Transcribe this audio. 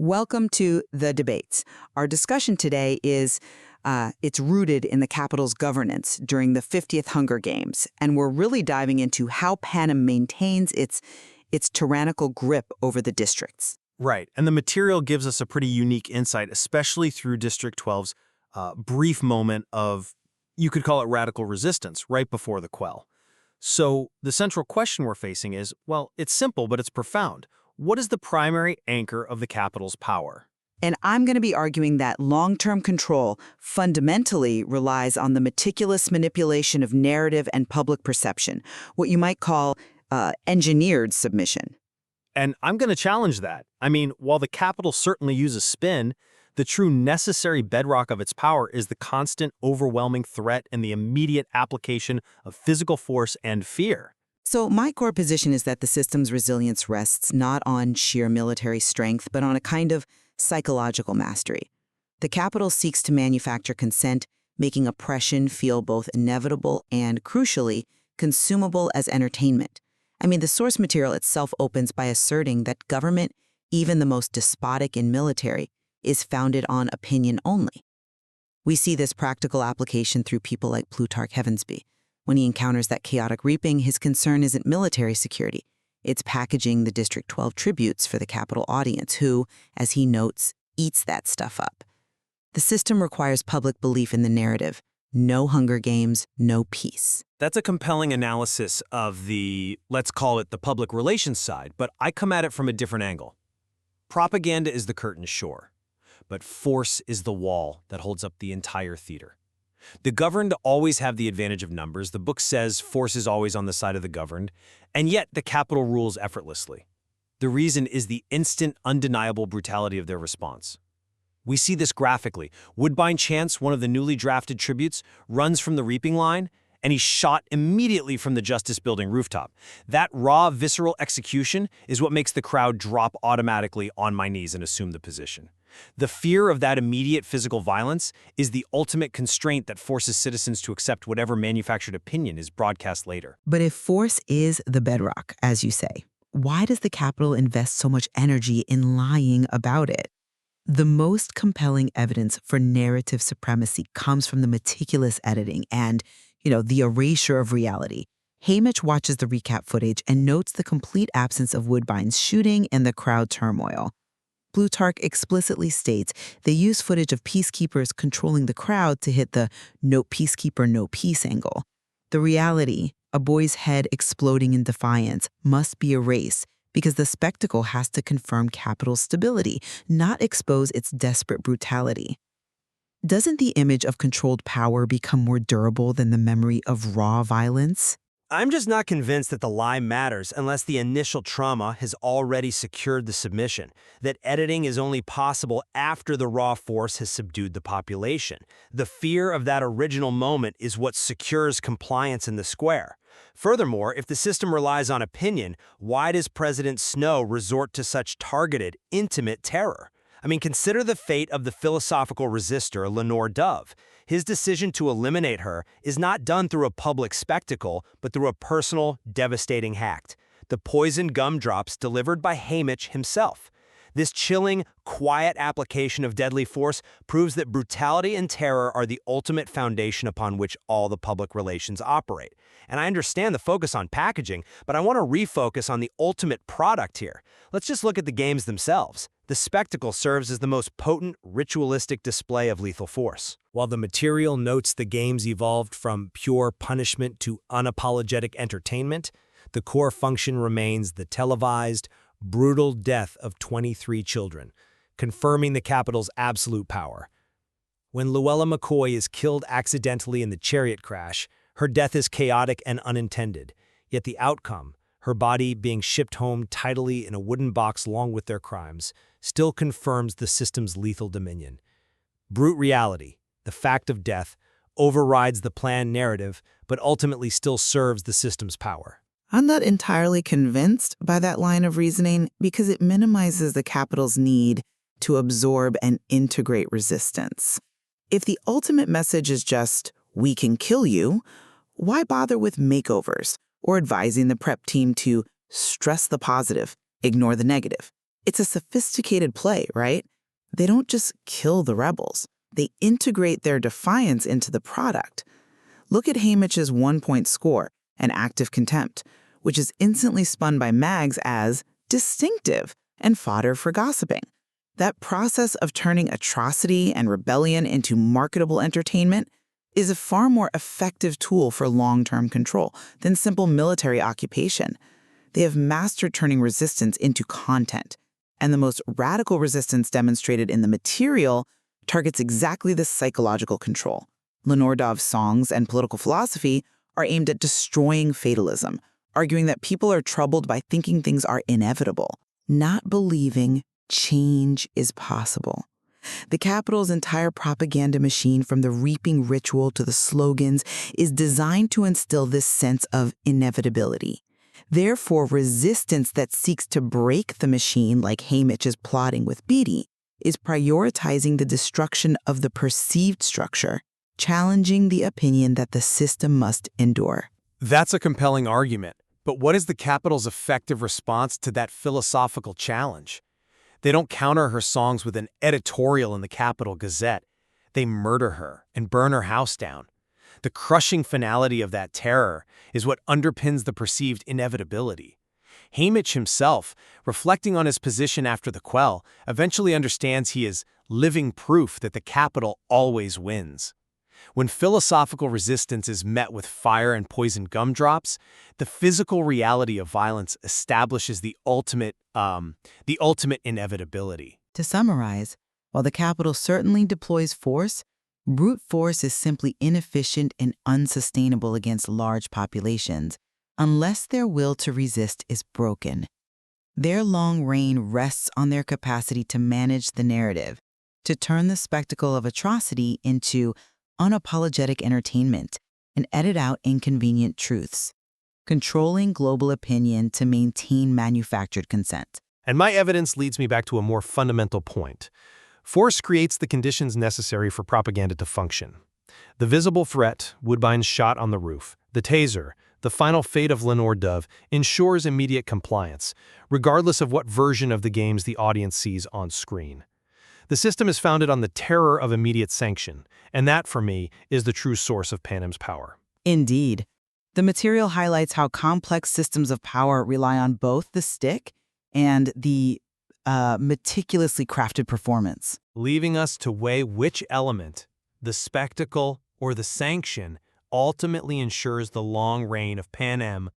Welcome to The Debates. Our discussion today is it's rooted in the Capitol's governance during the 50th Hunger Games, and we're really diving into how Panem maintains its tyrannical grip over the districts. Right, and the material gives us a pretty unique insight, especially through District 12's brief moment of, you could call it radical resistance, right before the quell. So the central question we're facing is, well, it's simple, but it's profound. What is the primary anchor of the Capitol's power? And I'm going to be arguing that long-term control fundamentally relies on the meticulous manipulation of narrative and public perception, what you might call engineered submission. And I'm going to challenge that. I mean, while the Capitol certainly uses spin, the true necessary bedrock of its power is the constant, overwhelming threat and the immediate application of physical force and fear. So my core position is that the system's resilience rests not on sheer military strength, but on a kind of psychological mastery. The Capitol seeks to manufacture consent, making oppression feel both inevitable and, crucially, consumable as entertainment. I mean, the source material itself opens by asserting that government, even the most despotic in military, is founded on opinion only. We see this practical application through people like Plutarch Heavensbee. When he encounters that chaotic reaping, his concern isn't military security. It's packaging the District 12 tributes for the Capitol audience who, as he notes, eats that stuff up. The system requires public belief in the narrative. No Hunger Games, no peace. That's a compelling analysis of the, let's call it the public relations side, but I come at it from a different angle. Propaganda is the curtain, sure, but force is the wall that holds up the entire theater. The governed always have the advantage of numbers. The book says force is always on the side of the governed, and yet the Capitol rules effortlessly. The reason is the instant, undeniable brutality of their response. We see this graphically. Woodbine Chance, one of the newly drafted tributes, runs from the reaping line, and he's shot immediately from the Justice Building rooftop. That raw, visceral execution is what makes the crowd drop automatically on my knees and assume the position. The fear of that immediate physical violence is the ultimate constraint that forces citizens to accept whatever manufactured opinion is broadcast later. But if force is the bedrock, as you say, why does the Capitol invest so much energy in lying about it? The most compelling evidence for narrative supremacy comes from the meticulous editing and, the erasure of reality. Haymitch watches the recap footage and notes the complete absence of Woodbine's shooting and the crowd turmoil. Plutarch explicitly states they use footage of peacekeepers controlling the crowd to hit the no peacekeeper, no peace angle. The reality, a boy's head exploding in defiance, must be erased because the spectacle has to confirm Capitol's stability, not expose its desperate brutality. Doesn't the image of controlled power become more durable than the memory of raw violence? I'm just not convinced that the lie matters unless the initial trauma has already secured the submission, that editing is only possible after the raw force has subdued the population. The fear of that original moment is what secures compliance in the square. Furthermore, if the system relies on opinion, why does President Snow resort to such targeted, intimate terror? I mean, consider the fate of the philosophical resistor Lenore Dove. His decision to eliminate her is not done through a public spectacle, but through a personal, devastating act. The poisoned gumdrops delivered by Haymitch himself. This chilling, quiet application of deadly force proves that brutality and terror are the ultimate foundation upon which all the public relations operate. And I understand the focus on packaging, but I want to refocus on the ultimate product here. Let's just look at the games themselves. The spectacle serves as the most potent, ritualistic display of lethal force. While the material notes the games evolved from pure punishment to unapologetic entertainment, the core function remains the televised, brutal death of 23 children, confirming the Capitol's absolute power. When Luella McCoy is killed accidentally in the chariot crash, her death is chaotic and unintended, yet the outcome, her body being shipped home tidily in a wooden box along with their crimes, still confirms the system's lethal dominion. Brute reality, the fact of death, overrides the planned narrative, but ultimately still serves the system's power. I'm not entirely convinced by that line of reasoning because it minimizes the Capitol's need to absorb and integrate resistance. If the ultimate message is just, we can kill you, why bother with makeovers or advising the prep team to stress the positive, ignore the negative? It's a sophisticated play, right? They don't just kill the rebels. They integrate their defiance into the product. Look at Haymitch's 1-point score, an act of contempt, which is instantly spun by mags as distinctive and fodder for gossiping. That process of turning atrocity and rebellion into marketable entertainment is a far more effective tool for long-term control than simple military occupation. They have mastered turning resistance into content, and the most radical resistance demonstrated in the material targets exactly this psychological control. Lenore Dove's songs and political philosophy are aimed at destroying fatalism, arguing that people are troubled by thinking things are inevitable, not believing change is possible. The Capitol's entire propaganda machine, from the reaping ritual to the slogans, is designed to instill this sense of inevitability. Therefore, resistance that seeks to break the machine, like Haymitch is plotting with Beatty, is prioritizing the destruction of the perceived structure, challenging the opinion that the system must endure. That's a compelling argument, but what is the Capitol's effective response to that philosophical challenge? They don't counter her songs with an editorial in the Capitol Gazette. They murder her and burn her house down. The crushing finality of that terror is what underpins the perceived inevitability. Haymitch himself, reflecting on his position after the quell, eventually understands he is living proof that the Capitol always wins. When philosophical resistance is met with fire and poison gumdrops, the physical reality of violence establishes the ultimate inevitability. To summarize, while the Capitol certainly deploys force, brute force is simply inefficient and unsustainable against large populations unless their will to resist is broken. Their long reign rests on their capacity to manage the narrative, to turn the spectacle of atrocity into unapologetic entertainment and edit out inconvenient truths, controlling global opinion to maintain manufactured consent. And my evidence leads me back to a more fundamental point. Force creates the conditions necessary for propaganda to function. The visible threat, Woodbine's shot on the roof, the taser, the final fate of Lenore Dove, ensures immediate compliance, regardless of what version of the games the audience sees on screen. The system is founded on the terror of immediate sanction, and that, for me, is the true source of Panem's power. Indeed. The material highlights how complex systems of power rely on both the stick and the meticulously crafted performance, Leaving us to weigh which element, the spectacle or the sanction, ultimately ensures the long reign of Panem